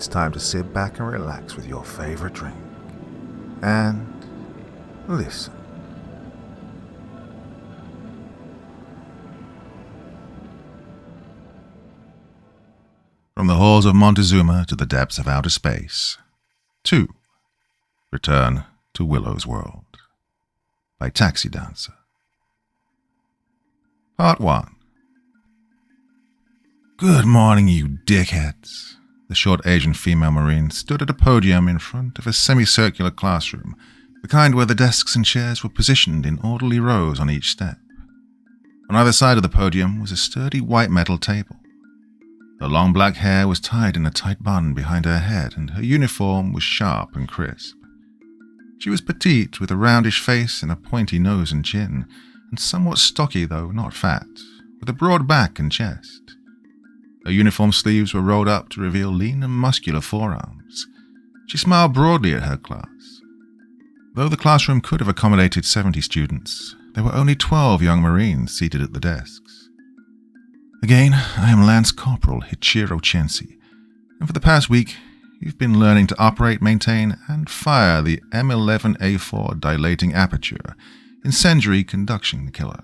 it's time to sit back and relax with your favorite drink. And listen. From the halls of Montezuma to the depths of outer space. 2. Return to Willow's World. By Taxi Dancer. Part 1. Good morning, you dickheads. The short Asian female Marine stood at a podium in front of a semicircular classroom, the kind where the desks and chairs were positioned in orderly rows on each step. On either side of the podium was a sturdy white metal table. Her long black hair was tied in a tight bun behind her head, and her uniform was sharp and crisp. She was petite, with a roundish face and a pointy nose and chin, and somewhat stocky, though not fat, with a broad back and chest. Her uniform sleeves were rolled up to reveal lean and muscular forearms. She smiled broadly at her class. Though the classroom could have accommodated 70 students, there were only 12 young Marines seated at the desks. Again, I am Lance Corporal Hichiro Chensi, and for the past week, you've been learning to operate, maintain, and fire the M11A4 dilating aperture incendiary conduction killer,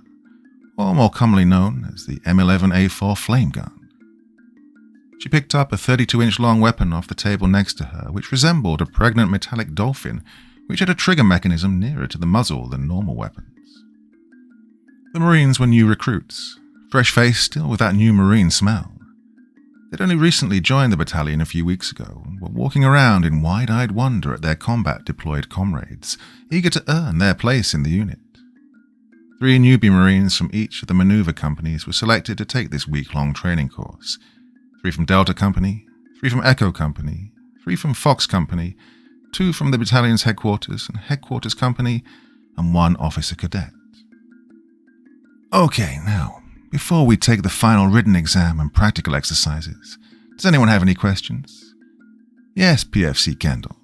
or more commonly known as the M11A4 flame gun. She picked up a 32-inch long weapon off the table next to her, which resembled a pregnant metallic dolphin, which had a trigger mechanism nearer to the muzzle than normal weapons. The Marines were new recruits, fresh-faced, still with that new Marine smell. They'd only recently joined the battalion a few weeks ago and were walking around in wide-eyed wonder at their combat-deployed comrades, eager to earn their place in the unit. 3 newbie Marines from each of the maneuver companies were selected to take this week-long training course. 3 from Delta Company, 3 from Echo Company, 3 from Fox Company, 2 from the battalion's headquarters and headquarters company, and 1 officer cadet. Okay, now, before we take the final written exam and practical exercises, does anyone have any questions? Yes, PFC Kendall.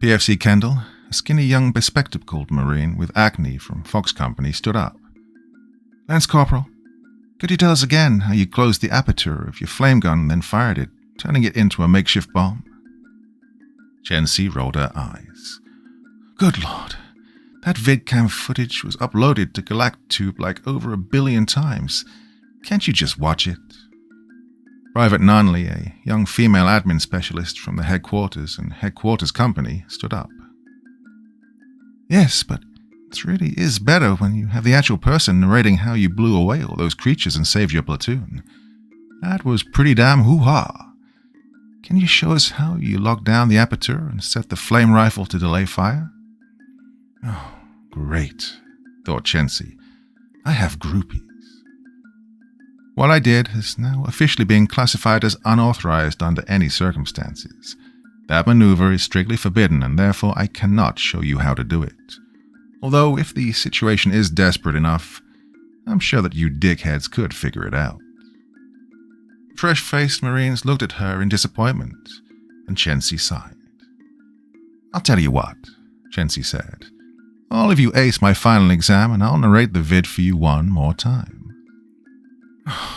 PFC Kendall, a skinny young bespectacled Marine with acne from Fox Company, stood up. Lance Corporal, could you tell us again how you closed the aperture of your flame gun and then fired it, turning it into a makeshift bomb? Chensi rolled her eyes. Good Lord, that vidcam footage was uploaded to GalacTube like over 1 billion times. Can't you just watch it? Private Nunley, a young female admin specialist from the headquarters and headquarters company, stood up. Yes, but it really is better when you have the actual person narrating how you blew away all those creatures and saved your platoon. That was pretty damn hoo-ha. Can you show us how you locked down the aperture and set the flame rifle to delay fire? Oh, great, thought Chensi. I have groupies. What I did is now officially being classified as unauthorized under any circumstances. That maneuver is strictly forbidden, and therefore I cannot show you how to do it. Although, if the situation is desperate enough, I'm sure that you dickheads could figure it out. Fresh-faced Marines looked at her in disappointment, and Chensi sighed. I'll tell you what, Chensi said. All of you ace my final exam, and I'll narrate the vid for you one more time.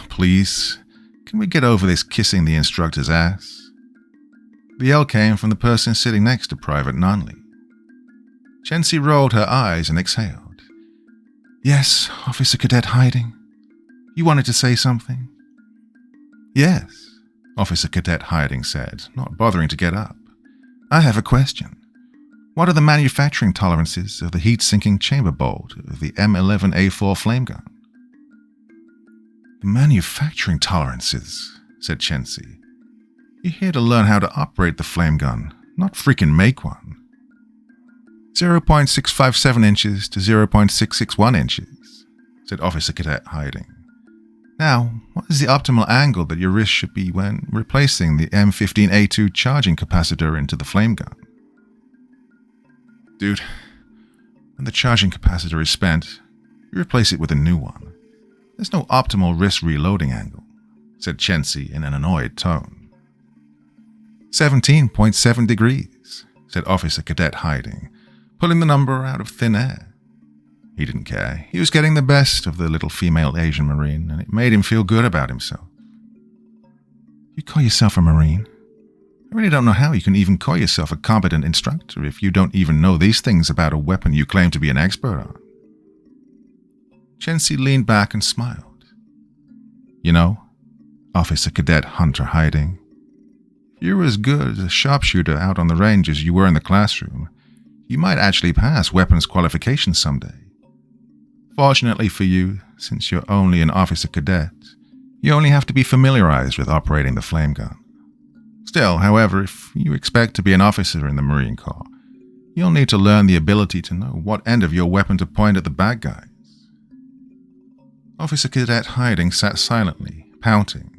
Please, can we get over this kissing the instructor's ass? The yell came from the person sitting next to Private Nunley. Chensi rolled her eyes and exhaled. Yes, Officer Cadet Hiding. You wanted to say something? Yes, Officer Cadet Hiding said, not bothering to get up. I have a question. What are the manufacturing tolerances of the heat-sinking chamber bolt of the M11A4 flame gun? The manufacturing tolerances, said Chensi. You're here to learn how to operate the flame gun, not freaking make one. 0.657 inches to 0.661 inches, said Officer Cadet Hiding. Now, what is the optimal angle that your wrist should be when replacing the M15A2 charging capacitor into the flame gun? Dude, when the charging capacitor is spent, you replace it with a new one. There's no optimal wrist reloading angle, said Chensi in an annoyed tone. 17.7 degrees, said Officer Cadet Hiding, pulling the number out of thin air. He didn't care. He was getting the best of the little female Asian Marine, and it made him feel good about himself. You call yourself a Marine? I really don't know how you can even call yourself a competent instructor if you don't even know these things about a weapon you claim to be an expert on." Chensi leaned back and smiled. "You know, Officer Cadet Hunter Hiding, if you were as good as a sharpshooter out on the range as you were in the classroom, you might actually pass weapons qualifications someday. Fortunately for you, since you're only an officer cadet, you only have to be familiarized with operating the flame gun. Still, however, if you expect to be an officer in the Marine Corps, you'll need to learn the ability to know what end of your weapon to point at the bad guys." Officer Cadet Hiding sat silently, pouting.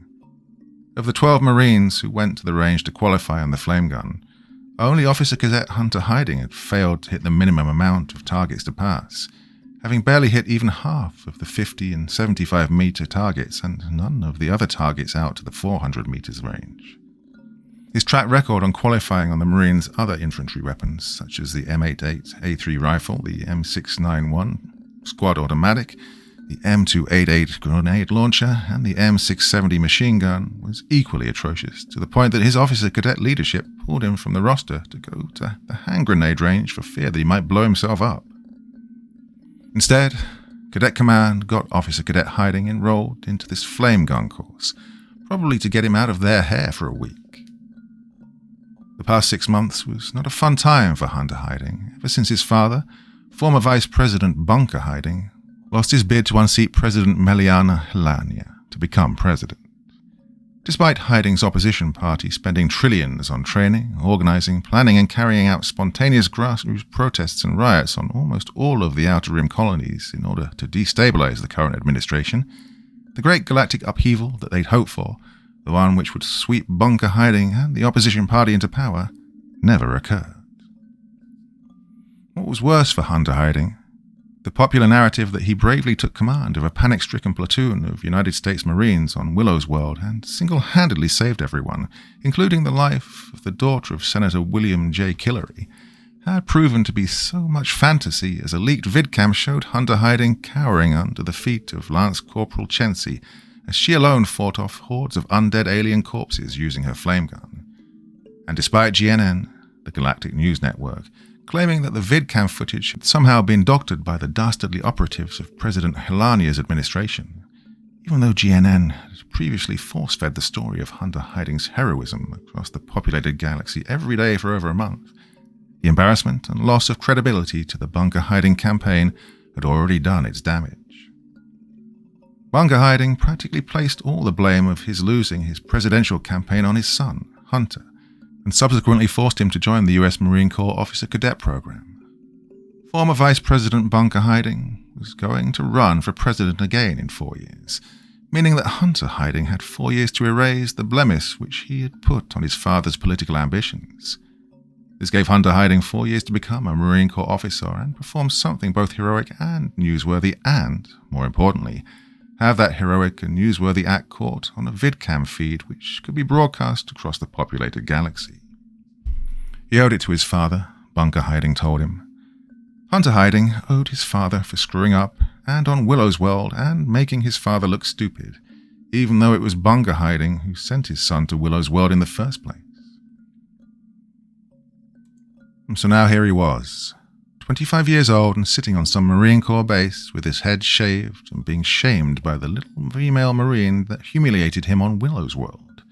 Of the 12 Marines who went to the range to qualify on the flame gun, only Officer Cadet Hunter Hiding had failed to hit the minimum amount of targets to pass, having barely hit even half of the 50 and 75-meter targets and none of the other targets out to the 400 meters range. His track record on qualifying on the Marines' other infantry weapons, such as the M88A3 rifle, the M691 squad automatic, the M288 grenade launcher, and the M670 machine gun, was equally atrocious, to the point that his officer cadet leadership pulled him from the roster to go to the hand grenade range for fear that he might blow himself up. Instead, Cadet Command got Officer Cadet Hiding enrolled into this flame gun course, probably to get him out of their hair for a week. The past 6 months was not a fun time for Hunter Hiding, ever since his father, former Vice President Bunker Hiding, lost his bid to unseat President Meliana Helania to become president. Despite Hiding's opposition party spending trillions on training, organizing, planning, and carrying out spontaneous grassroots protests and riots on almost all of the Outer Rim colonies in order to destabilize the current administration, the great galactic upheaval that they'd hoped for, the one which would sweep Bunker Hiding and the opposition party into power, never occurred. What was worse for Hunter Hiding? The popular narrative that he bravely took command of a panic-stricken platoon of United States Marines on Willow's world and single-handedly saved everyone, including the life of the daughter of Senator William J. Killery, had proven to be so much fantasy as a leaked vidcam showed Hunter Hiding cowering under the feet of Lance Corporal Chensi as she alone fought off hordes of undead alien corpses using her flame gun. And despite GNN, the Galactic News Network, claiming that the vidcam footage had somehow been doctored by the dastardly operatives of President Helania's administration, even though GNN had previously force-fed the story of Hunter Hiding's heroism across the populated galaxy every day for over a month, the embarrassment and loss of credibility to the Bunker Hiding campaign had already done its damage. Bunker Hiding practically placed all the blame of his losing his presidential campaign on his son, Hunter, and subsequently forced him to join the U.S. Marine Corps Officer Cadet Program. Former Vice President Bunker Hiding was going to run for president again in 4 years, meaning that Hunter Hiding had 4 years to erase the blemish which he had put on his father's political ambitions. This gave Hunter Hiding 4 years to become a Marine Corps officer and perform something both heroic and newsworthy and, more importantly, have that heroic and newsworthy act caught on a vidcam feed which could be broadcast across the populated galaxy. He owed it to his father, Bunker Hiding told him. Hunter Hiding owed his father for screwing up and on Willow's world and making his father look stupid, even though it was Bunker Hiding who sent his son to Willow's world in the first place. So now here he was, 25 years old and sitting on some Marine Corps base with his head shaved and being shamed by the little female Marine that humiliated him on Willow's world.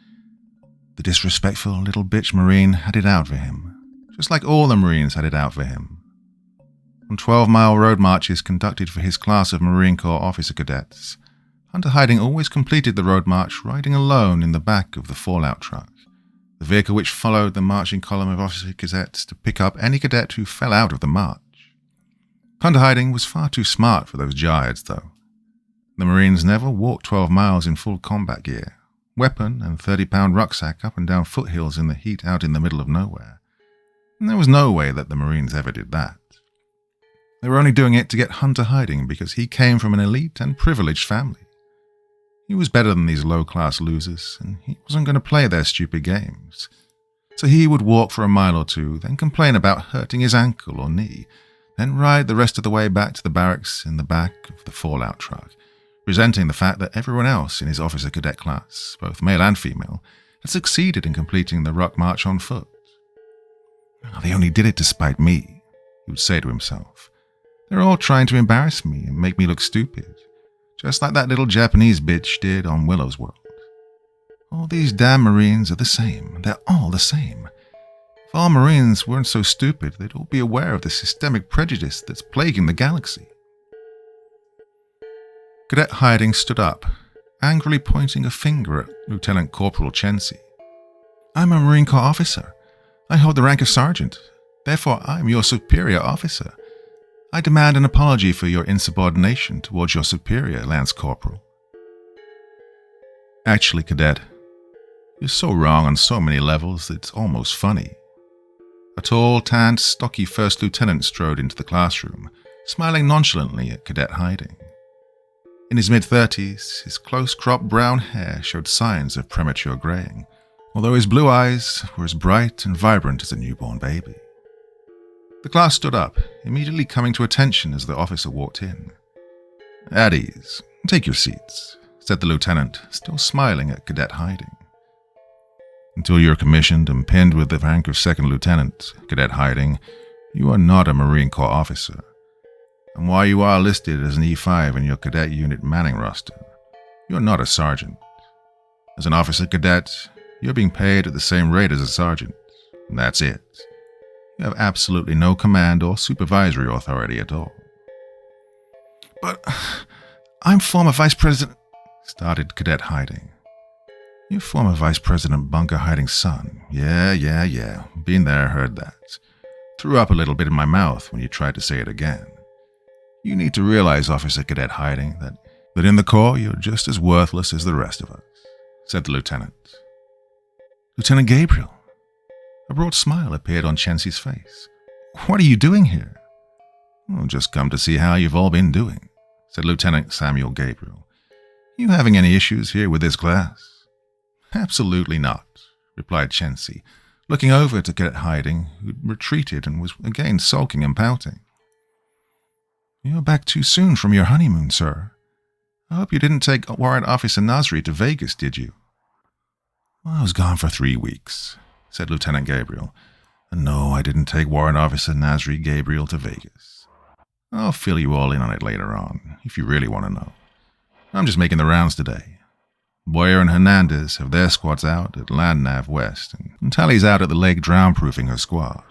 The disrespectful little bitch Marine had it out for him, just like all the Marines had it out for him. On 12-mile road marches conducted for his class of Marine Corps officer cadets, Hunter Hiding always completed the road march riding alone in the back of the Fallout truck, the vehicle which followed the marching column of officer cadets to pick up any cadet who fell out of the march. Hunter Hiding was far too smart for those giants, though. The Marines never walked 12 miles in full combat gear, weapon and 30-pound rucksack up and down foothills in the heat out in the middle of nowhere. And there was no way that the Marines ever did that. They were only doing it to get Hunter Hiding because he came from an elite and privileged family. He was better than these low-class losers, and he wasn't going to play their stupid games. So he would walk for a mile or two, then complain about hurting his ankle or knee, then ride the rest of the way back to the barracks in the back of the Fallout truck, resenting the fact that everyone else in his officer cadet class, both male and female, had succeeded in completing the Rock March on foot. They only did it to spite me, he would say to himself. They're all trying to embarrass me and make me look stupid, just like that little Japanese bitch did on Willow's world. All these damn Marines are the same. They're all the same. If all Marines weren't so stupid, they'd all be aware of the systemic prejudice that's plaguing the galaxy. Cadet Hiding stood up, angrily pointing a finger at Lieutenant Corporal Chensi. I'm a Marine Corps officer. I hold the rank of sergeant. Therefore, I am your superior officer. I demand an apology for your insubordination towards your superior, Lance Corporal. Actually, Cadet, you're so wrong on so many levels that it's almost funny. A tall, tanned, stocky first lieutenant strode into the classroom, smiling nonchalantly at Cadet Hiding. In his mid-30s, his close-cropped brown hair showed signs of premature graying, although his blue eyes were as bright and vibrant as a newborn baby. The class stood up, immediately coming to attention as the officer walked in. At ease. Take your seats, said the lieutenant, still smiling at Cadet Hiding. Until you're commissioned and pinned with the rank of second lieutenant, Cadet Hiding, you are not a Marine Corps officer. And while you are listed as an E5 in your cadet unit manning roster, you're not a sergeant. As an officer cadet, you're being paid at the same rate as a sergeant, and that's it. You have absolutely no command or supervisory authority at all. But I'm former Vice President, started Cadet Hiding. You're former Vice President Bunker Hiding's son. Yeah. Been there, heard that. Threw up a little bit in my mouth when you tried to say it again. You need to realize, Officer Cadet Hiding, that in the Corps you're just as worthless as the rest of us, said the lieutenant. Lieutenant Gabriel. A broad smile appeared on Chensi's face. What are you doing here? Just come to see how you've all been doing, said Lieutenant Samuel Gabriel. You having any issues here with this class? Absolutely not, replied Chensi, looking over to Cadet Hiding, who'd retreated and was again sulking and pouting. You're back too soon from your honeymoon, sir. I hope you didn't take Warrant Officer Nasri to Vegas, did you? I was gone for 3 weeks, said Lieutenant Gabriel. And no, I didn't take Warrant Officer Nasri Gabriel to Vegas. I'll fill you all in on it later on, if you really want to know. I'm just making the rounds today. Boyer and Hernandez have their squads out at Land Nav West, and Tally's out at the lake drown-proofing her squad.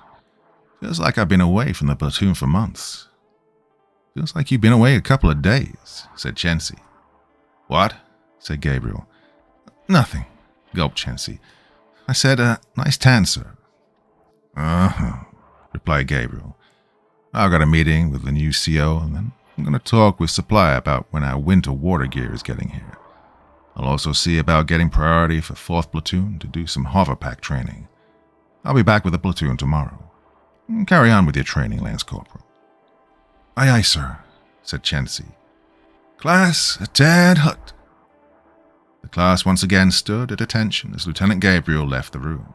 Feels like I've been away from the platoon for months. Feels like you've been away a couple of days, said Chensi. What? Said Gabriel. Nothing, gulped Chensi. I said, nice tan, sir. Uh-huh, replied Gabriel. I've got a meeting with the new CO, and then I'm going to talk with supply about when our winter water gear is getting here. I'll also see about getting priority for 4th Platoon to do some hoverpack training. I'll be back with the platoon tomorrow. Carry on with your training, Lance Corporal. Aye, sir, said Chensi. Class, attend hut. The class once again stood at attention as Lieutenant Gabriel left the room.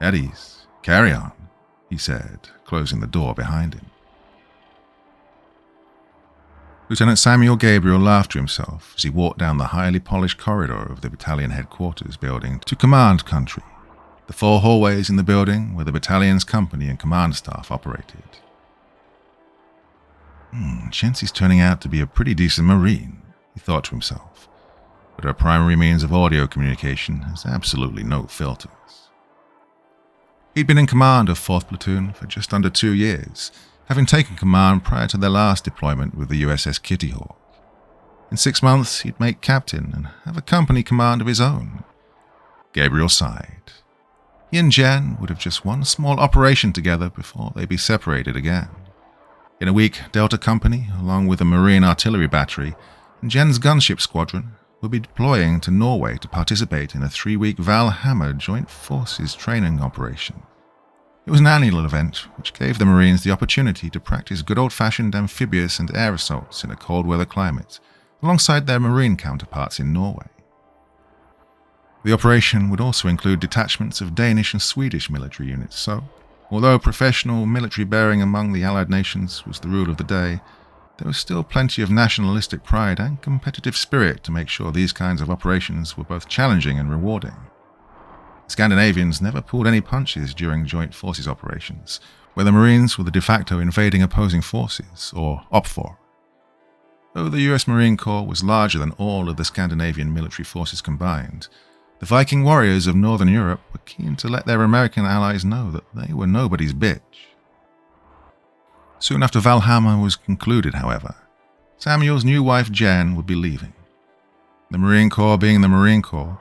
At ease, carry on, he said, closing the door behind him. Lieutenant Samuel Gabriel laughed to himself as he walked down the highly polished corridor of the battalion headquarters building to command country, the 4 hallways in the building where the battalion's company and command staff operated. Chensi's turning out to be a pretty decent Marine, he thought to himself, but her primary means of audio communication has absolutely no filters. He'd been in command of 4th Platoon for just under 2 years, having taken command prior to their last deployment with the USS Kitty Hawk. In 6 months, he'd make captain and have a company command of his own. Gabriel sighed. He and Jen would have just one small operation together before they'd be separated again. In a week, Delta Company, along with a Marine artillery battery, and Jen's gunship squadron, would be deploying to Norway to participate in a 3-week Valhammer Joint Forces training operation. It was an annual event which gave the Marines the opportunity to practice good old-fashioned amphibious and air assaults in a cold-weather climate, alongside their Marine counterparts in Norway. The operation would also include detachments of Danish and Swedish military units, so, although professional military bearing among the Allied nations was the rule of the day, there was still plenty of nationalistic pride and competitive spirit to make sure these kinds of operations were both challenging and rewarding. Scandinavians never pulled any punches during joint forces operations, where the Marines were the de facto invading opposing forces, or OPFOR. Though the US Marine Corps was larger than all of the Scandinavian military forces combined, the Viking warriors of Northern Europe were keen to let their American allies know that they were nobody's bitch. Soon after Valhalla was concluded, however, Samuel's new wife Jen would be leaving. The Marine Corps being the Marine Corps,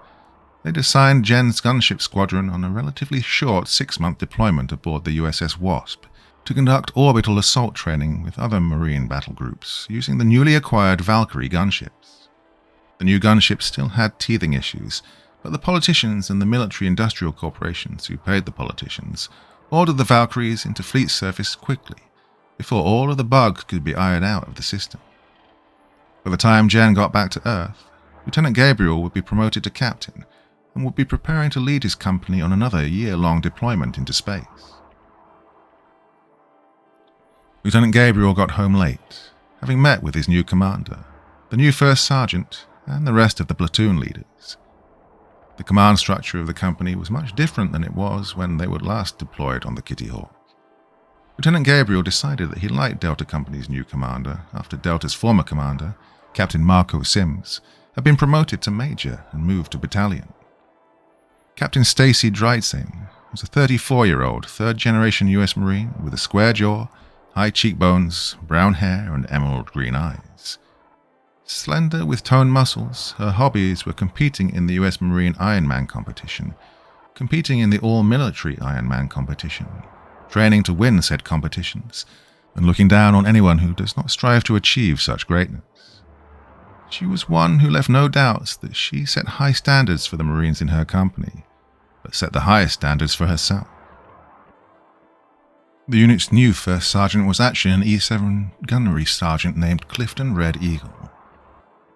they'd assigned Jen's gunship squadron on a relatively short 6-month deployment aboard the USS Wasp to conduct orbital assault training with other Marine battle groups using the newly acquired Valkyrie gunships. The new gunships still had teething issues, but the politicians and the military-industrial corporations who paid the politicians ordered the Valkyries into fleet service quickly, before all of the bugs could be ironed out of the system. By the time Jen got back to Earth, Lieutenant Gabriel would be promoted to captain and would be preparing to lead his company on another year-long deployment into space. Lieutenant Gabriel got home late, having met with his new commander, the new first sergeant, and the rest of the platoon leaders. The command structure of the company was much different than it was when they were last deployed on the Kitty Hawk. Lieutenant Gabriel decided that he liked Delta Company's new commander after Delta's former commander, Captain Marco Sims, had been promoted to major and moved to battalion. Captain Stacy Dreitzing was a 34-year-old, third-generation U.S. Marine with a square jaw, high cheekbones, brown hair, and emerald green eyes. Slender with toned muscles, her hobbies were competing in the U.S. Marine Ironman competition, competing in the all-military Ironman competition, training to win said competitions, and looking down on anyone who does not strive to achieve such greatness. She was one who left no doubts that she set high standards for the Marines in her company, but set the highest standards for herself. The unit's new first sergeant was actually an E7 gunnery sergeant named Clifton Red Eagle.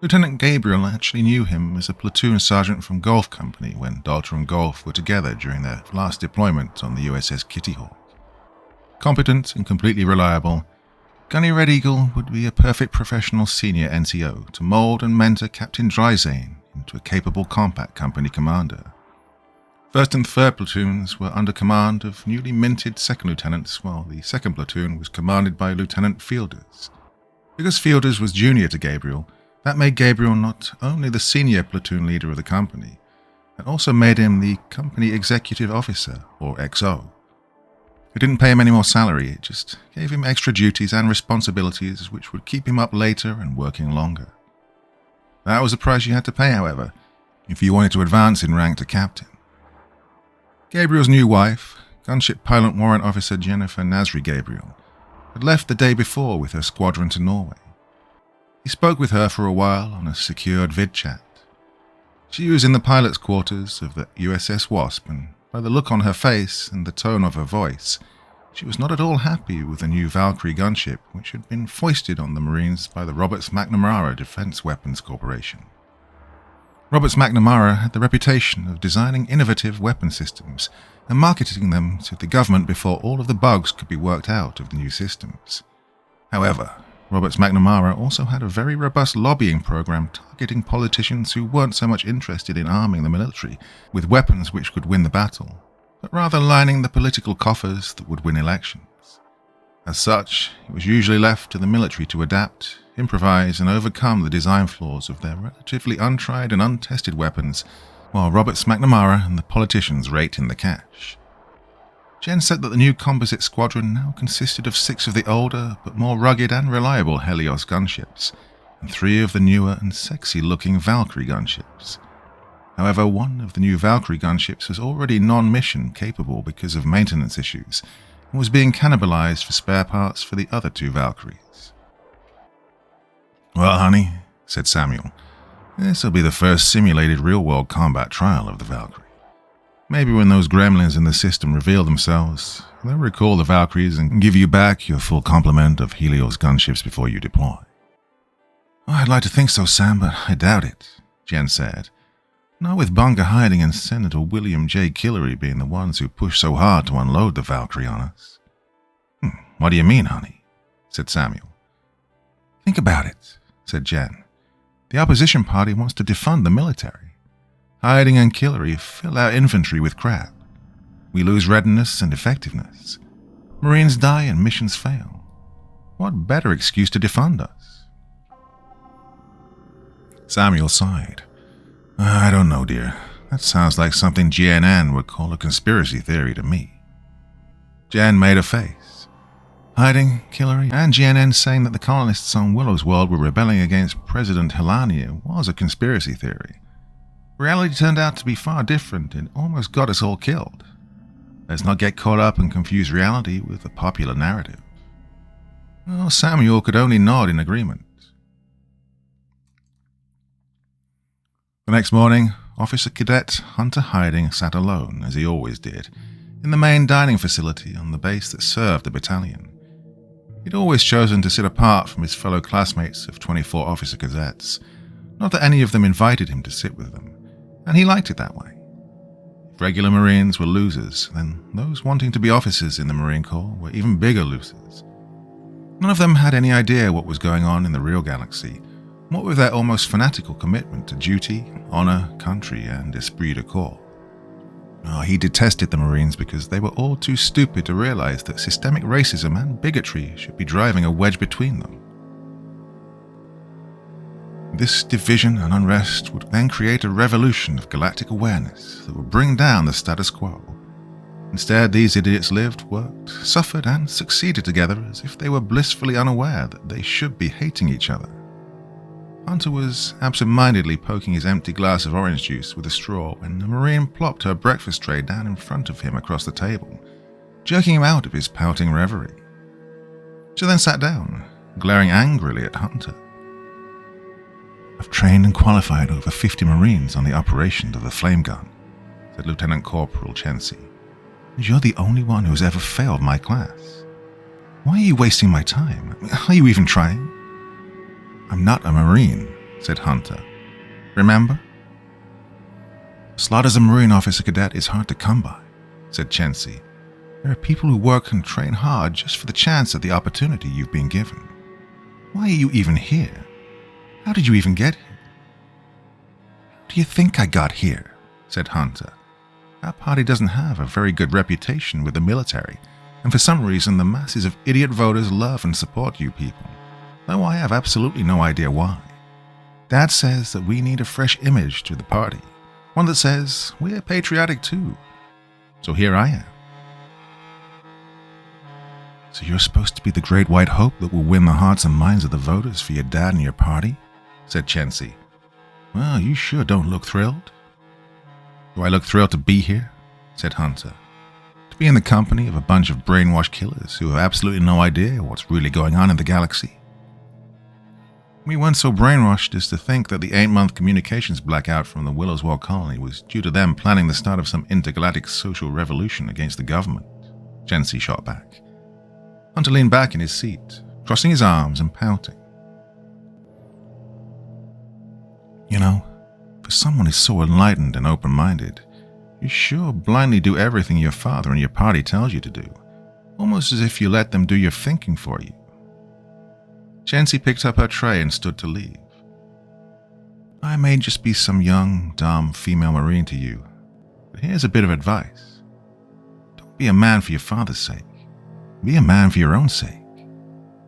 Lieutenant Gabriel actually knew him as a platoon sergeant from Gulf Company when Delta and Gulf were together during their last deployment on the USS Kitty Hawk. Competent and completely reliable, Gunny Red Eagle would be a perfect professional senior NCO to mold and mentor Captain Dryzane into a capable combat company commander. First and third platoons were under command of newly minted second lieutenants, while the second platoon was commanded by Lieutenant Fielders. Because Fielders was junior to Gabriel, that made Gabriel not only the senior platoon leader of the company, it also made him the company executive officer, or XO. It didn't pay him any more salary, it just gave him extra duties and responsibilities which would keep him up later and working longer. That was the price you had to pay, however, if you wanted to advance in rank to captain. Gabriel's new wife, gunship pilot warrant officer Jennifer Nasri Gabriel, had left the day before with her squadron to Norway. He spoke with her for a while on a secured vid chat. She was in the pilot's quarters of the USS Wasp, and by the look on her face and the tone of her voice, she was not at all happy with the new Valkyrie gunship which had been foisted on the Marines by the Roberts-McNamara Defense Weapons Corporation. Roberts-McNamara had the reputation of designing innovative weapon systems and marketing them to the government before all of the bugs could be worked out of the new systems. However, Roberts-McNamara also had a very robust lobbying program targeting politicians who weren't so much interested in arming the military with weapons which could win the battle, but rather lining the political coffers that would win elections. As such, it was usually left to the military to adapt, improvise, and overcome the design flaws of their relatively untried and untested weapons, while Roberts-McNamara and the politicians raked in the cash. Jen said that the new composite squadron now consisted of 6 of the older but more rugged and reliable Helios gunships, and 3 of the newer and sexy-looking Valkyrie gunships. However, one of the new Valkyrie gunships was already non-mission capable because of maintenance issues, and was being cannibalized for spare parts for the other 2 Valkyries. "Well, honey," said Samuel, "this'll be the first simulated real-world combat trial of the Valkyrie. Maybe when those gremlins in the system reveal themselves, they'll recall the Valkyries and give you back your full complement of Helios gunships before you deploy." "Oh, I'd like to think so, Sam, but I doubt it," Jen said. "Not with Bunker Hiding and Senator William J. Killery being the ones who pushed so hard to unload the Valkyrie on us." "What do you mean, honey?" said Samuel. "Think about it," said Jen. "The opposition party wants to defund the military. Hiding and Killery fill our infantry with crap. We lose readiness and effectiveness. Marines die and missions fail. What better excuse to defund us? Samuel sighed. I don't know, dear. That sounds like something GNN would call a conspiracy theory to me. Jen made a face. Hiding, Killery, and GNN saying that the colonists on Willow's world were rebelling against President Helania was a conspiracy theory. Reality turned out to be far different and almost got us all killed. Let's not get caught up and confuse reality with a popular narrative. Well, Samuel could only nod in agreement. The next morning, Officer Cadet Hunter Hiding sat alone, as he always did, in the main dining facility on the base that served the battalion. He'd always chosen to sit apart from his fellow classmates of 24 officer cadets, not that any of them invited him to sit with them, and he liked it that way. If regular Marines were losers, then those wanting to be officers in the Marine Corps were even bigger losers. None of them had any idea what was going on in the real galaxy, what with their almost fanatical commitment to duty, honor, country, and esprit de corps. Oh, he detested the Marines because they were all too stupid to realize that systemic racism and bigotry should be driving a wedge between them. This division and unrest would then create a revolution of galactic awareness that would bring down the status quo. Instead, these idiots lived, worked, suffered, and succeeded together as if they were blissfully unaware that they should be hating each other. Hunter was absent-mindedly poking his empty glass of orange juice with a straw when the Marine plopped her breakfast tray down in front of him across the table, jerking him out of his pouting reverie. She then sat down, glaring angrily at Hunter. I've trained and qualified over 50 Marines on the operation of the flame gun, said Lieutenant Corporal Chensi. And you're the only one who has ever failed my class. Why are you wasting my time? Are you even trying? I'm not a Marine, said Hunter. Remember? A slot as a Marine officer cadet is hard to come by, said Chensi. There are people who work and train hard just for the chance at the opportunity you've been given. Why are you even here? How did you even get here? How do you think I got here? Said Hunter. Our party doesn't have a very good reputation with the military, and for some reason the masses of idiot voters love and support you people, though I have absolutely no idea why. Dad says that we need a fresh image to the party, one that says we're patriotic too. So here I am. So you're supposed to be the great white hope that will win the hearts and minds of the voters for your dad and your party? Said Chensi. Well, you sure don't look thrilled. Do I look thrilled to be here? Said Hunter. To be in the company of a bunch of brainwashed killers who have absolutely no idea what's really going on in the galaxy. We weren't so brainwashed as to think that the 8-month communications blackout from the Willow's World Colony was due to them planning the start of some intergalactic social revolution against the government, Chensi shot back. Hunter leaned back in his seat, crossing his arms and pouting. You know, for someone who's so enlightened and open-minded, you sure blindly do everything your father and your party tells you to do, almost as if you let them do your thinking for you. Chensi picked up her tray and stood to leave. I may just be some young, dumb female Marine to you, but here's a bit of advice. Don't be a man for your father's sake. Be a man for your own sake.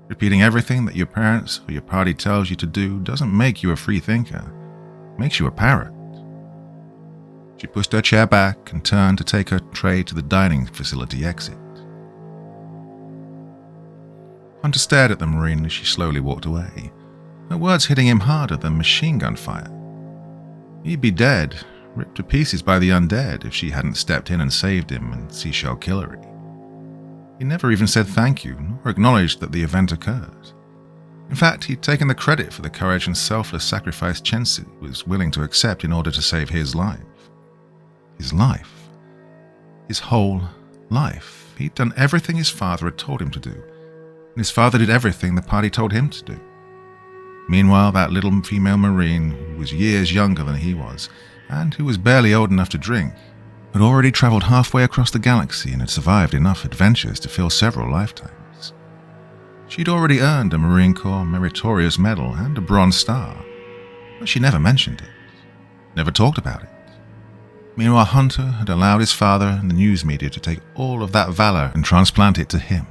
Repeating everything that your parents or your party tells you to do doesn't make you a free thinker. It makes you a parrot. She pushed her chair back and turned to take her tray to the dining facility exit. Hunter stared at the Marine as she slowly walked away, her words hitting him harder than machine gun fire. He'd be dead, ripped to pieces by the undead if she hadn't stepped in and saved him and Seashell Killery. He never even said thank you, nor acknowledged that the event occurred. In fact, he'd taken the credit for the courage and selfless sacrifice Chensi was willing to accept in order to save his life. His life. His whole life. He'd done everything his father had told him to do, and his father did everything the party told him to do. Meanwhile, that little female Marine, who was years younger than he was, and who was barely old enough to drink, had already traveled halfway across the galaxy and had survived enough adventures to fill several lifetimes. She'd already earned a Marine Corps Meritorious Medal and a Bronze Star, but she never mentioned it, never talked about it, Meanwhile, Hunter had allowed his father and the news media to take all of that valor and transplant it to him,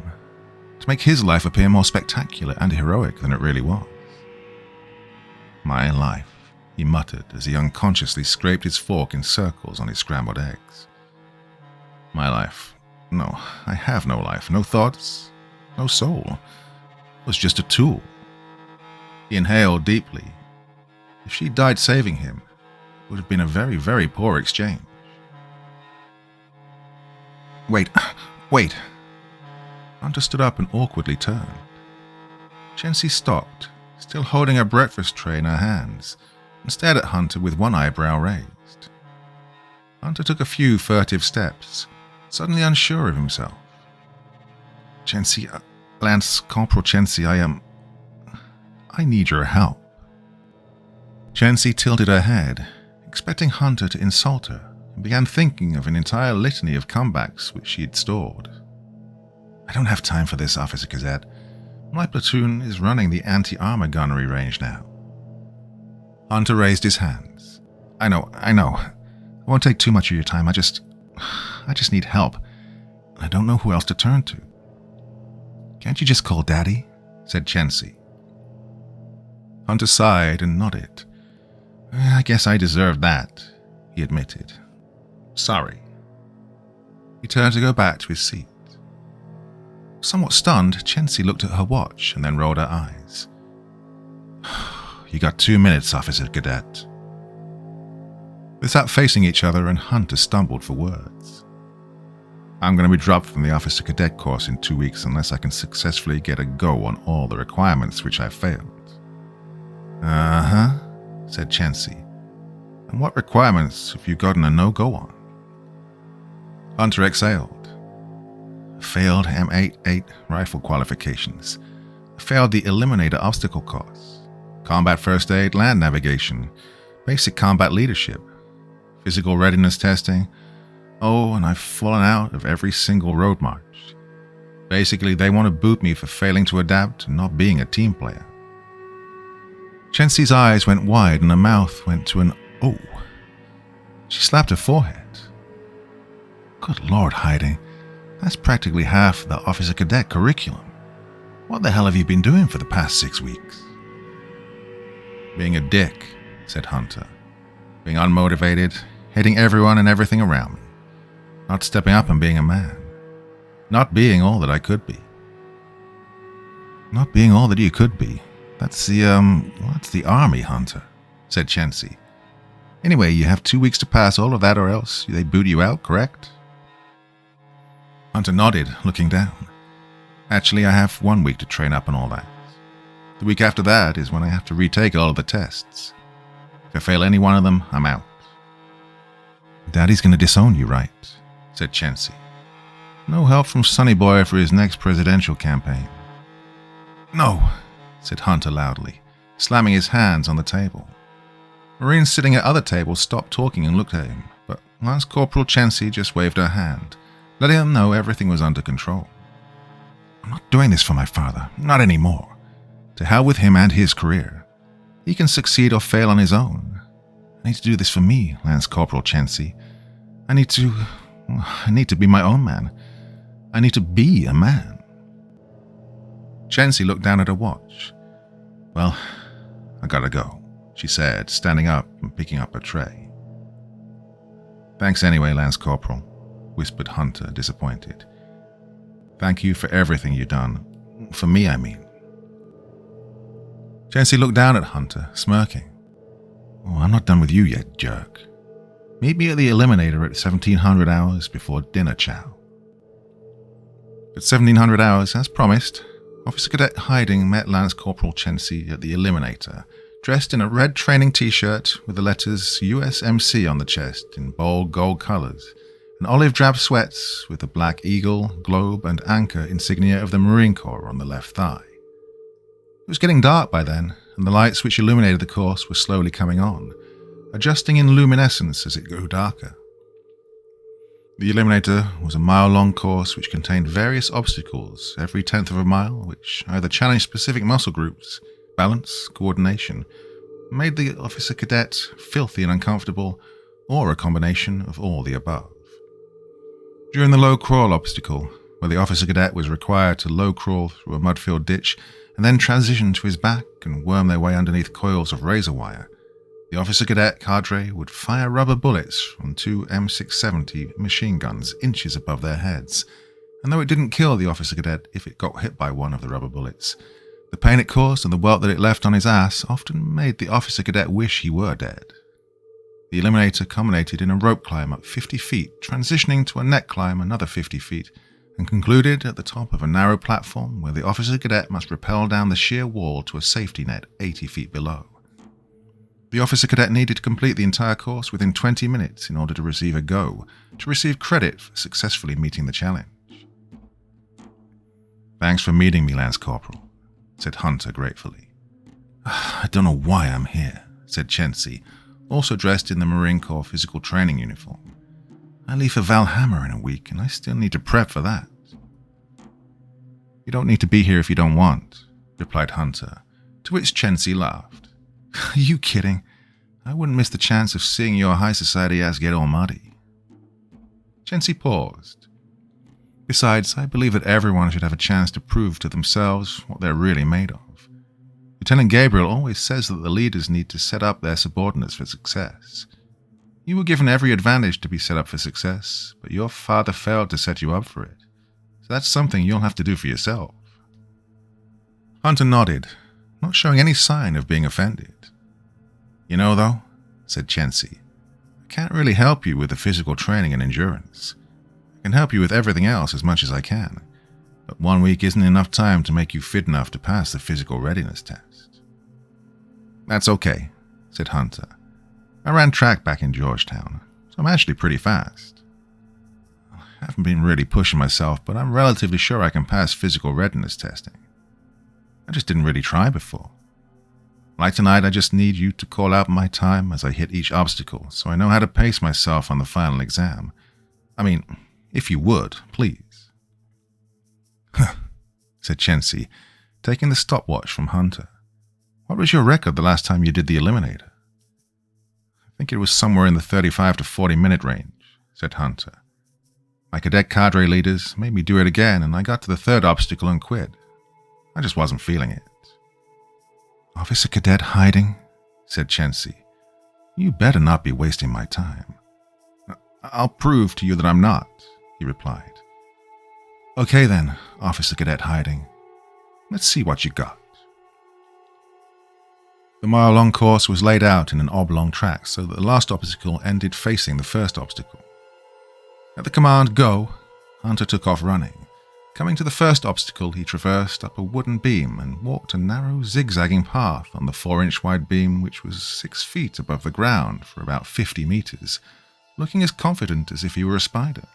to make his life appear more spectacular and heroic than it really was. My life, he muttered as he unconsciously scraped his fork in circles on his scrambled eggs. My life. No, I have no life, no thoughts, no soul. It was just a tool. He inhaled deeply. If she died saving him, it would have been a very, very poor exchange. Wait. Hunter stood up and awkwardly turned. Chensi stopped, still holding her breakfast tray in her hands, and stared at Hunter with one eyebrow raised. Hunter took a few furtive steps, suddenly unsure of himself. Chensi, Lance Corporal Chensi, I need your help. Chensi tilted her head, expecting Hunter to insult her, and began thinking of an entire litany of comebacks which she had stored. I don't have time for this, Officer Cadet. My platoon is running the anti-armor gunnery range now. Hunter raised his hands. I know. I won't take too much of your time. I just need help. I don't know who else to turn to. Can't you just call Daddy? Said Chensi. Hunter sighed and nodded. I guess I deserved that, he admitted. Sorry. He turned to go back to his seat. Somewhat stunned, Chensi looked at her watch and then rolled her eyes. You got 2 minutes, Officer Cadet. They sat facing each other and Hunter stumbled for words. I'm going to be dropped from the Officer Cadet course in 2 weeks unless I can successfully get a go on all the requirements which I've failed. Uh-huh, said Chensi. And what requirements have you gotten a no-go on? Hunter exhaled. Failed M88 rifle qualifications. Failed the Eliminator obstacle course. Combat first aid, land navigation. Basic combat leadership. Physical readiness testing. Oh, and I've fallen out of every single road march. Basically, they want to boot me for failing to adapt and not being a team player. Chensi's eyes went wide and her mouth went to an oh. She slapped her forehead. Good Lord, Hiding. That's practically half the Officer Cadet curriculum. What the hell have you been doing for the past 6 weeks? Being a dick, said Hunter. Being unmotivated, hating everyone and everything around me. Not stepping up and being a man. Not being all that I could be. Not being all that you could be. That's the army, Hunter, said Chensi. Anyway, you have 2 weeks to pass all of that or else they boot you out, correct? Hunter nodded, looking down. Actually, I have 1 week to train up and all that. The week after that is when I have to retake all of the tests. If I fail any one of them, I'm out. Daddy's going to disown you, right? Said Chensi. No help from Sonny Boy for his next presidential campaign. No, said Hunter loudly, slamming his hands on the table. Marines sitting at other tables stopped talking and looked at him, but Lance Corporal Chensi just waved her hand, letting him know everything was under control. I'm not doing this for my father, not anymore. To hell with him and his career. He can succeed or fail on his own. I need to do this for me, Lance Corporal Chensi. I need to be my own man. I need to be a man. Chensi looked down at her watch. Well, I gotta go, she said, standing up and picking up her tray. Thanks anyway, Lance Corporal, whispered Hunter, disappointed. Thank you for everything you've done. For me, I mean. Chensi looked down at Hunter, smirking. Oh, I'm not done with you yet, jerk. Meet me at the Eliminator at 1700 hours before dinner chow. At 1700 hours, as promised, Officer Cadet Hiding met Lance Corporal Chensi at the Eliminator, dressed in a red training t-shirt with the letters USMC on the chest in bold gold colors, and olive drab sweats with the black eagle, globe, and anchor insignia of the Marine Corps on the left thigh. It was getting dark by then, and the lights which illuminated the course were slowly coming on, adjusting in luminescence as it grew darker. The Eliminator was a mile-long course which contained various obstacles every 1/10 of a mile, which either challenged specific muscle groups, balance, coordination, made the officer cadet filthy and uncomfortable, or a combination of all the above. During the low crawl obstacle, where the officer cadet was required to low crawl through a mud-filled ditch and then transition to his back and worm their way underneath coils of razor wire, the officer cadet cadre would fire rubber bullets from 2 M670 machine guns inches above their heads, and though it didn't kill the officer cadet if it got hit by one of the rubber bullets, the pain it caused and the welt that it left on his ass often made the officer cadet wish he were dead. The Eliminator culminated in a rope climb up 50 feet, transitioning to a neck climb another 50 feet, and concluded at the top of a narrow platform where the officer cadet must rappel down the sheer wall to a safety net 80 feet below. The officer cadet needed to complete the entire course within 20 minutes in order to receive a go, to receive credit for successfully meeting the challenge. "Thanks for meeting me, Lance Corporal," said Hunter gratefully. "I don't know why I'm here," said Chensi, also dressed in the Marine Corps physical training uniform. "I leave for Valhammer in a week, and I still need to prep for that." "You don't need to be here if you don't want," replied Hunter, to which Chensi laughed. "Are you kidding? I wouldn't miss the chance of seeing your high society ass get all muddy." Chensi paused. "Besides, I believe that everyone should have a chance to prove to themselves what they're really made of. Lieutenant Gabriel always says that the leaders need to set up their subordinates for success. You were given every advantage to be set up for success, but your father failed to set you up for it. So that's something you'll have to do for yourself." Hunter nodded, not showing any sign of being offended. "You know, though," said Chensi, "I can't really help you with the physical training and endurance. I can help you with everything else as much as I can, but 1 week isn't enough time to make you fit enough to pass the physical readiness test." "That's okay," said Hunter. "I ran track back in Georgetown, so I'm actually pretty fast. I haven't been really pushing myself, but I'm relatively sure I can pass physical readiness testing. I just didn't really try before. Like tonight, I just need you to call out my time as I hit each obstacle, so I know how to pace myself on the final exam. I mean, if you would, please." "Huh," said Chensi, taking the stopwatch from Hunter. "What was your record the last time you did the Eliminator?" "I think it was somewhere in the 35 to 40 minute range," said Hunter. "My cadet cadre leaders made me do it again, and I got to the third obstacle and quit. I just wasn't feeling it." "Officer Cadet Hiding," said Chensi, "you better not be wasting my time." "I'll prove to you that I'm not," he replied. "Okay then, Officer Cadet Hiding. Let's see what you got." The mile-long course was laid out in an oblong track so that the last obstacle ended facing the first obstacle. At the command "Go," Hunter took off running. Coming to the first obstacle, he traversed up a wooden beam and walked a narrow, zigzagging path on the 4-inch wide beam which was 6 feet above the ground for about 50 meters, looking as confident as if he were a spider.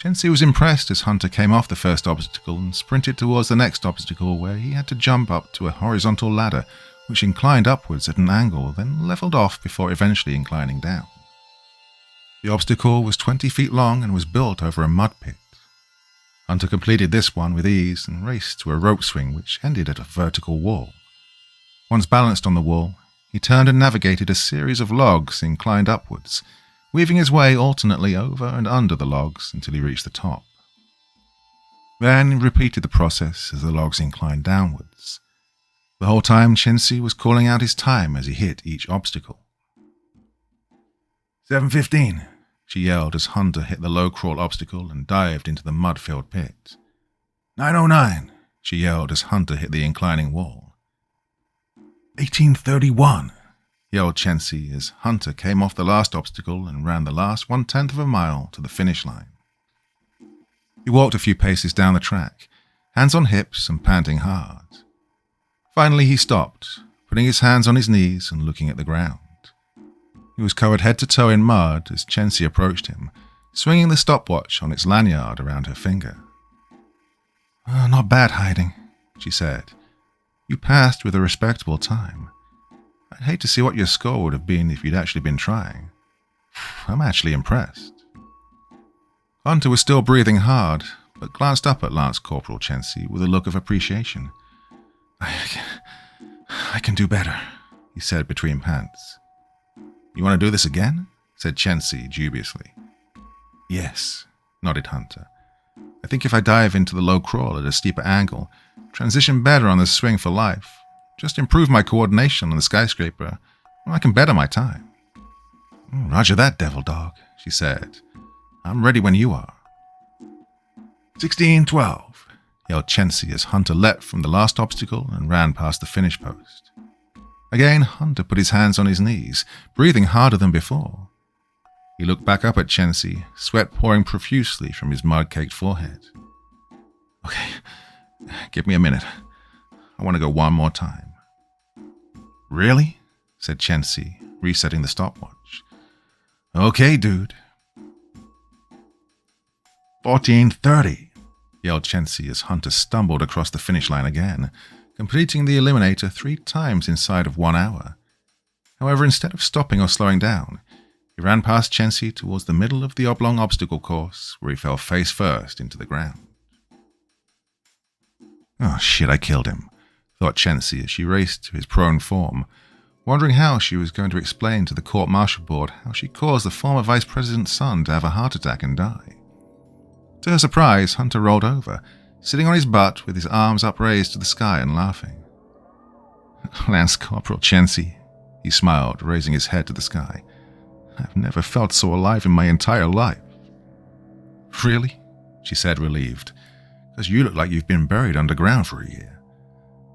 Chensi was impressed as Hunter came off the first obstacle and sprinted towards the next obstacle where he had to jump up to a horizontal ladder which inclined upwards at an angle, then leveled off before eventually inclining down. The obstacle was 20 feet long and was built over a mud pit. Hunter completed this one with ease and raced to a rope swing which ended at a vertical wall. Once balanced on the wall, he turned and navigated a series of logs inclined upwards, weaving his way alternately over and under the logs until he reached the top. Then he repeated the process as the logs inclined downwards. The whole time Chensi was calling out his time as he hit each obstacle. 7:15. She yelled as Hunter hit the low-crawl obstacle and dived into the mud-filled pit. 9:09, she yelled as Hunter hit the inclining wall. 18:31, yelled Chensi as Hunter came off the last obstacle and ran the last 1/10 of a mile to the finish line. He walked a few paces down the track, hands on hips and panting hard. Finally he stopped, putting his hands on his knees and looking at the ground. He was covered head to toe in mud as Chensi approached him, swinging the stopwatch on its lanyard around her finger. Not bad, Hiding, she said. You passed with a respectable time. I'd hate to see what your score would have been if you'd actually been trying. I'm actually impressed. Hunter was still breathing hard, but glanced up at Lance Corporal Chensi with a look of appreciation. I can do better, he said between pants. You want to do this again? said Chensi dubiously. Yes, nodded Hunter. I think if I dive into the low crawl at a steeper angle, transition better on the swing for life, just improve my coordination on the skyscraper, I can better my time. Roger that, devil dog, she said. I'm ready when you are. 16-12, yelled Chensi as Hunter leapt from the last obstacle and ran past the finish post. Again, Hunter put his hands on his knees, breathing harder than before. He looked back up at Chensi, sweat pouring profusely from his mud-caked forehead. Okay, give me a minute. I want to go one more time. Really? Said Chensi, resetting the stopwatch. Okay, dude. 14-30, yelled Chensi as Hunter stumbled across the finish line again, completing the eliminator 3 times inside of 1 hour. However, instead of stopping or slowing down, he ran past Chensi towards the middle of the oblong obstacle course, where he fell face first into the ground. Oh shit, I killed him, thought Chensi as she raced to his prone form, wondering how she was going to explain to the court-martial board how she caused the former vice president's son to have a heart attack and die. To her surprise, Hunter rolled over, sitting on his butt with his arms upraised to the sky and laughing. Lance Corporal Chensi, he smiled, raising his head to the sky. I've never felt so alive in my entire life. Really? She said, relieved. Because you look like you've been buried underground for a year.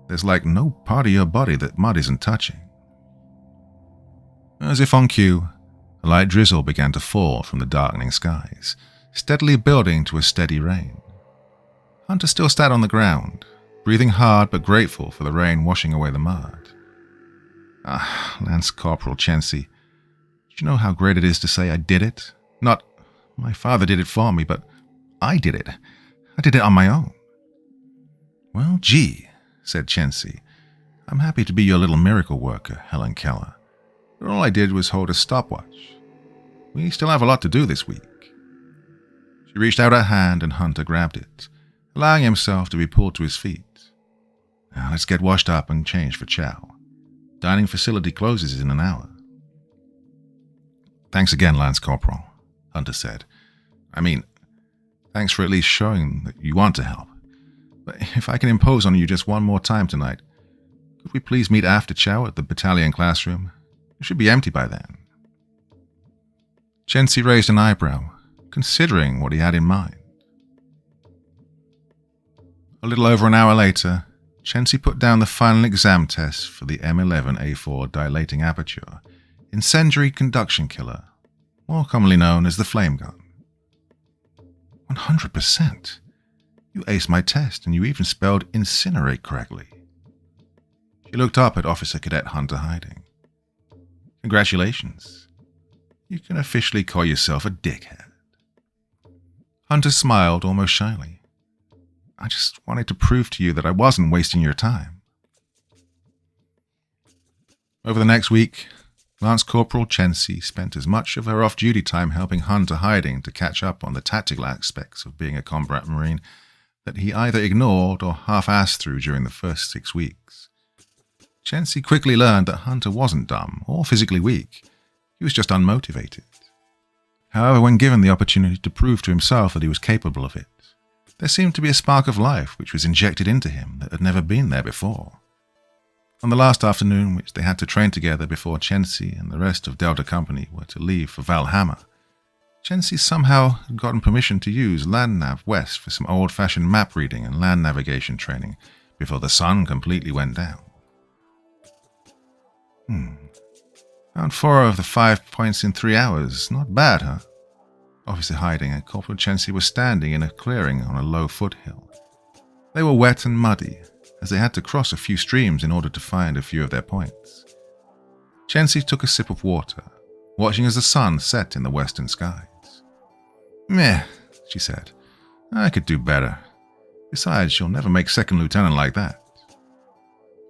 There's like no part of your body that mud isn't touching. As if on cue, a light drizzle began to fall from the darkening skies, steadily building to a steady rain. Hunter still sat on the ground, breathing hard but grateful for the rain washing away the mud. Lance Corporal Chensi, do you know how great it is to say I did it? Not, my father did it for me, but I did it. I did it on my own. Well, gee, said Chensi. I'm happy to be your little miracle worker, Helen Keller. But all I did was hold a stopwatch. We still have a lot to do this week. She reached out her hand and Hunter grabbed it, allowing himself to be pulled to his feet. Now let's get washed up and change for chow. Dining facility closes in an hour. Thanks again, Lance Corporal, Hunter said. I mean, thanks for at least showing that you want to help. But if I can impose on you just one more time tonight, could we please meet after chow at the battalion classroom? It should be empty by then. Chensi raised an eyebrow, considering what he had in mind. A little over an hour later, Chensi put down the final exam test for the M11A4 dilating aperture incendiary conduction killer, more commonly known as the flame gun. 100%. You aced my test and you even spelled incinerate correctly. She looked up at Officer Cadet Hunter Hiding. Congratulations. You can officially call yourself a dickhead. Hunter smiled almost shyly. I just wanted to prove to you that I wasn't wasting your time. Over the next week, Lance Corporal Chensi spent as much of her off-duty time helping Hunter Hiding to catch up on the tactical aspects of being a combat marine that he either ignored or half-assed through during the first 6 weeks. Chensi quickly learned that Hunter wasn't dumb or physically weak. He was just unmotivated. However, when given the opportunity to prove to himself that he was capable of it, there seemed to be a spark of life which was injected into him that had never been there before. On the last afternoon which they had to train together before Chensi and the rest of Delta Company were to leave for Valhalla, Chensi somehow had gotten permission to use LandNav West for some old-fashioned map reading and land navigation training before the sun completely went down. Found 4 of the 5 points in 3 hours. Not bad, huh? Officer Hiding and Corporal Chensi were standing in a clearing on a low foothill. They were wet and muddy, as they had to cross a few streams in order to find a few of their points. Chensi took a sip of water, watching as the sun set in the western skies. Meh, she said. I could do better. Besides, you'll never make second lieutenant like that.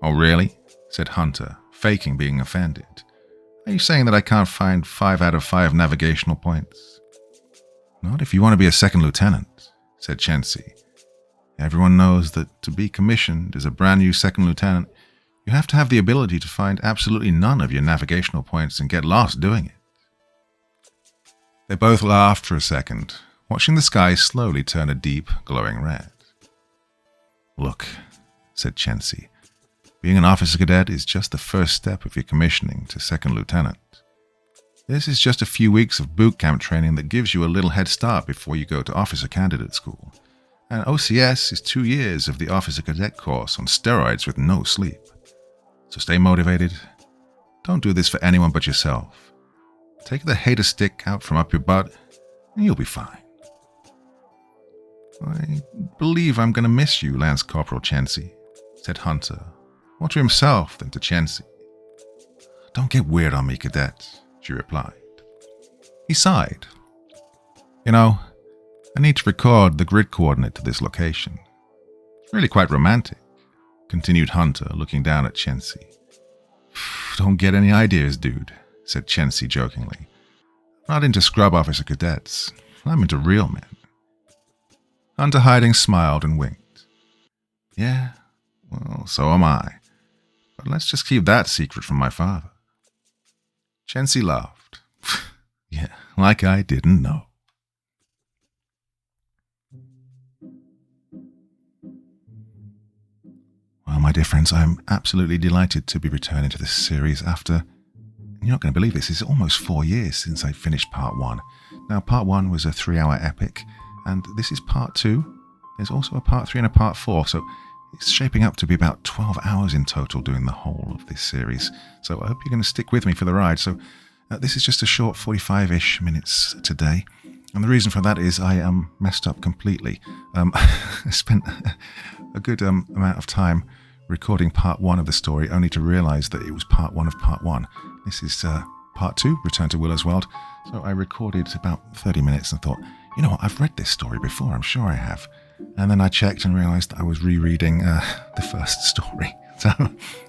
Oh, really? Said Hunter, faking being offended. Are you saying that I can't find 5 out of 5 navigational points? Not if you want to be a second lieutenant, said Chensi. Everyone knows that to be commissioned as a brand new second lieutenant, you have to have the ability to find absolutely none of your navigational points and get lost doing it. They both laughed for a second, watching the sky slowly turn a deep, glowing red. "Look," said Chensi, "being an officer cadet is just the first step of your commissioning to second lieutenant. This is just a few weeks of boot camp training that gives you a little head start before you go to officer candidate school. And OCS is 2 years of the officer cadet course on steroids with no sleep. So stay motivated. Don't do this for anyone but yourself. Take the hater stick out from up your butt, and you'll be fine." "I believe I'm going to miss you, Lance Corporal Chensi," said Hunter, more to himself than to Chensi. "Don't get weird on me, cadet," she replied. He sighed. "You know, I need to record the grid coordinate to this location. It's really quite romantic," continued Hunter, looking down at Chensi. "Don't get any ideas, dude," said Chensi jokingly. "I'm not into scrub officer cadets. I'm into real men." Hunter Hiding smiled and winked. "Yeah, well, so am I. But let's just keep that secret from my father." Chensi laughed. "Yeah, like I didn't know." Well, my dear friends, I'm absolutely delighted to be returning to this series after, you're not going to believe this, it's almost 4 years since I finished part 1. Now, part 1 was a 3-hour epic, and this is part 2. There's also a part 3 and a part 4, so it's shaping up to be about 12 hours in total doing the whole of this series. So I hope you're going to stick with me for the ride. So this is just a short 45-ish minutes today. And the reason for that is I messed up completely. I spent a good amount of time recording part 1 of the story, only to realize that it was part 1 of part 1. This is part 2, Return to Willow's World. So I recorded about 30 minutes and thought, you know what, I've read this story before, I'm sure I have. And then I checked and realized that I was rereading the first story. So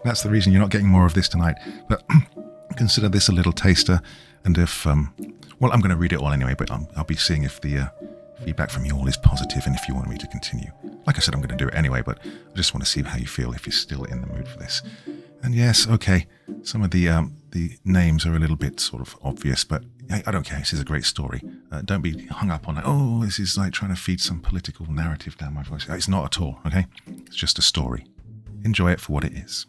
that's the reason you're not getting more of this tonight. But consider this a little taster. And if, well, I'm going to read it all anyway, but I'll be seeing if the feedback from you all is positive and if you want me to continue. Like I said, I'm going to do it anyway, but I just want to see how you feel, if you're still in the mood for this. And yes, okay, some of the names are a little bit sort of obvious, but I don't care. This is a great story. Don't be hung up on it. Oh, this is like trying to feed some political narrative down my voice. It's not at all, okay? It's just a story. Enjoy it for what it is.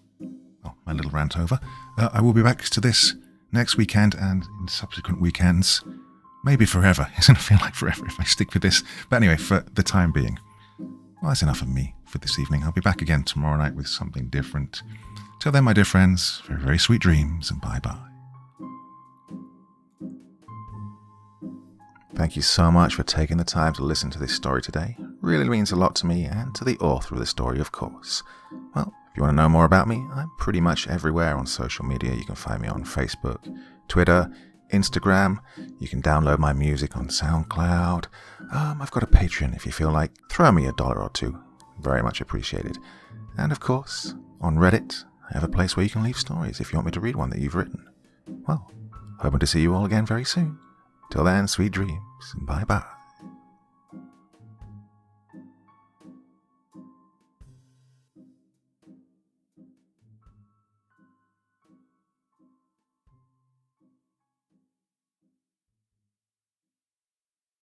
Oh, my little rant over. I will be back to this next weekend and in subsequent weekends. Maybe forever. It's going to feel like forever if I stick with this. But anyway, for the time being, well, that's enough of me for this evening. I'll be back again tomorrow night with something different. Till then, my dear friends, very, very sweet dreams and bye-bye. Thank you so much for taking the time to listen to this story today. It really means a lot to me and to the author of the story, of course. Well, if you want to know more about me, I'm pretty much everywhere on social media. You can find me on Facebook, Twitter, Instagram. You can download my music on SoundCloud. I've got a Patreon if you feel like. Throw me $1 or $2. Very much appreciated. And of course, on Reddit, I have a place where you can leave stories if you want me to read one that you've written. Well, hoping to see you all again very soon. Till then, sweet dreams, and bye-bye.